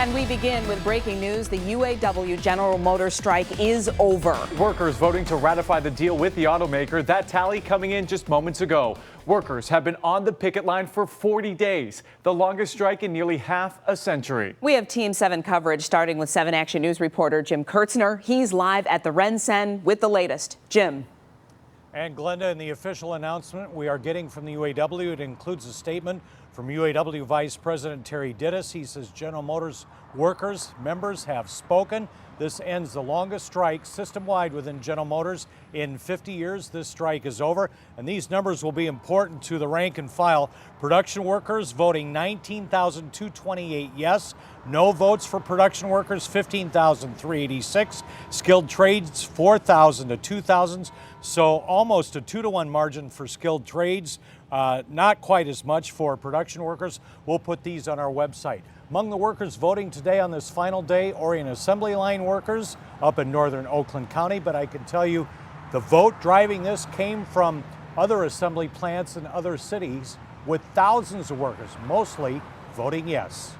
And we begin with breaking news. The UAW General Motors strike is over. Workers voting to ratify the deal with the automaker. That tally coming in just moments ago. Workers have been on the picket line for 40 days, the longest strike in nearly half a century. We have Team 7 coverage, starting with 7 Action News reporter Jim Kurtzner. He's live at the RenCen with the latest. Jim. And Glenda, in the official announcement we are getting from the UAW, it includes a statement from UAW Vice President Terry Dittus. He says General Motors workers, members have spoken. This ends the longest strike system-wide within General Motors in 50 years. This strike is over, and these numbers will be important to the rank and file. Production workers voting 19,228 yes. No votes for production workers, 15,386. Skilled trades, 4,000 to 2,000. So almost a 2-to-1 margin for skilled trades. Not quite as much for production workers. We'll put these on our website. Among the workers voting today on this final day, Orion Assembly Line workers up in northern Oakland County. But I can tell you the vote driving this came from other assembly plants in other cities with thousands of workers, mostly voting yes.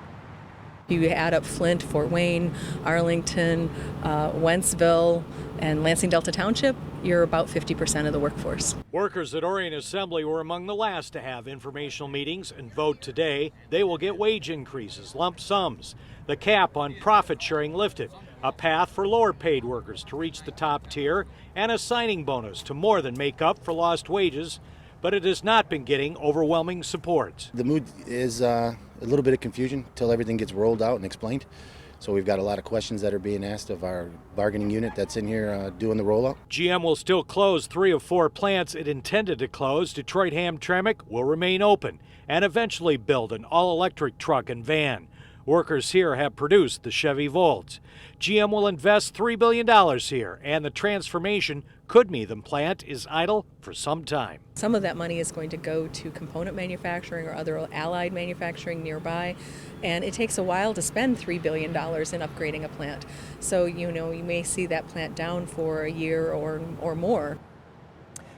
You add up Flint, Fort Wayne, Arlington, Wentzville, and Lansing Delta Township, you're about 50% of the workforce. Workers at Orion Assembly were among the last to have informational meetings and vote today. They will get wage increases, lump sums, the cap on profit sharing lifted, a path for lower paid workers to reach the top tier, and a signing bonus to more than make up for lost wages. But it has not been getting overwhelming support. The mood is a little bit of confusion until everything gets rolled out and explained. So we've got a lot of questions that are being asked of our bargaining unit that's in here doing the rollout. GM will still close 3 of 4 plants it intended to close. Detroit Hamtramck will remain open and eventually build an all-electric truck and van. Workers here have produced the Chevy Volt. GM will invest $3 billion here, and the transformation could mean the plant is idle for some time. Some of that money is going to go to component manufacturing or other allied manufacturing nearby, and it takes a while to spend $3 billion in upgrading a plant. So, you may see that plant down for a year or more.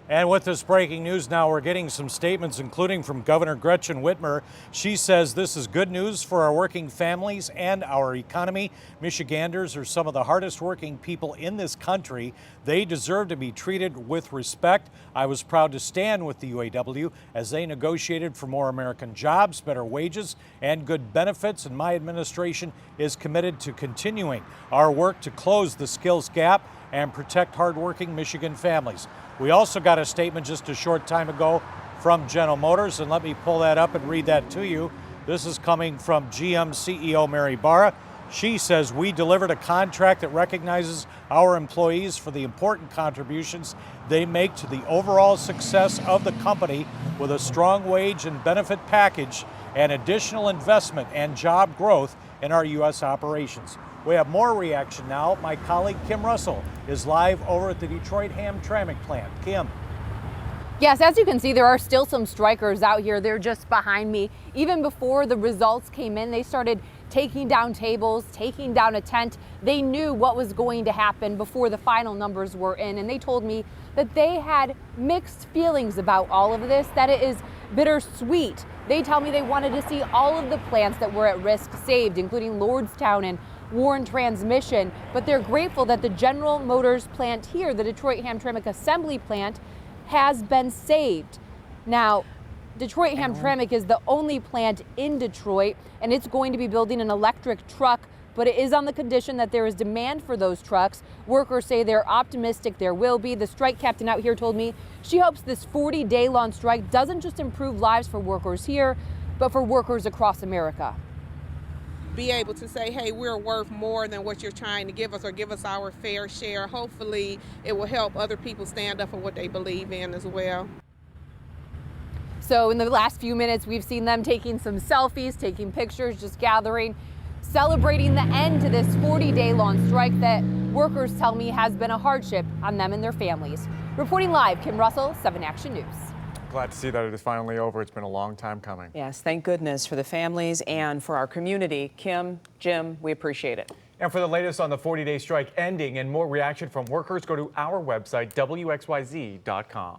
And with this breaking news now, we're getting some statements, including from Governor Gretchen Whitmer. She says this is good news for our working families and our economy. Michiganders are some of the hardest working people in this country. They deserve to be treated with respect. I was proud to stand with the UAW as they negotiated for more American jobs, better wages, and good benefits. And my administration is committed to continuing our work to close the skills gap and protect hardworking Michigan families. We also got a statement just a short time ago from General Motors, and let me pull that up and read that to you. This is coming from GM CEO Mary Barra. She says, we delivered a contract that recognizes our employees for the important contributions they make to the overall success of the company with a strong wage and benefit package and additional investment and job growth in our U.S. operations. We have more reaction now. My colleague Kim Russell is live over at the Detroit Hamtramck plant. Kim. Yes, as you can see, there are still some strikers out here. They're just behind me. Even before the results came in, they started taking down tables, taking down a tent. They knew what was going to happen before the final numbers were in, and they told me that they had mixed feelings about all of this, that it is bittersweet. They tell me they wanted to see all of the plants that were at risk saved, including Lordstown and Warren Transmission, but they're grateful that the General Motors plant here, the Detroit Hamtramck assembly plant, has been saved. Now, Detroit Hamtramck is the only plant in Detroit, and it's going to be building an electric truck, but it is on the condition that there is demand for those trucks. Workers say they're optimistic there will be. The strike captain out here told me she hopes this 40-day long strike doesn't just improve lives for workers here, but for workers across America. Be able to say, hey, we're worth more than what you're trying to give us, or give us our fair share. Hopefully it will help other people stand up for what they believe in as well. So in the last few minutes, we've seen them taking some selfies, taking pictures, just gathering, celebrating the end to this 40-day long strike that workers tell me has been a hardship on them and their families. Reporting live, Kim Russell, 7 Action News. Glad to see that it is finally over. It's been a long time coming. Yes, thank goodness for the families and for our community. Kim, Jim, we appreciate it. And for the latest on the 40-day strike ending and more reaction from workers, go to our website, WXYZ.com.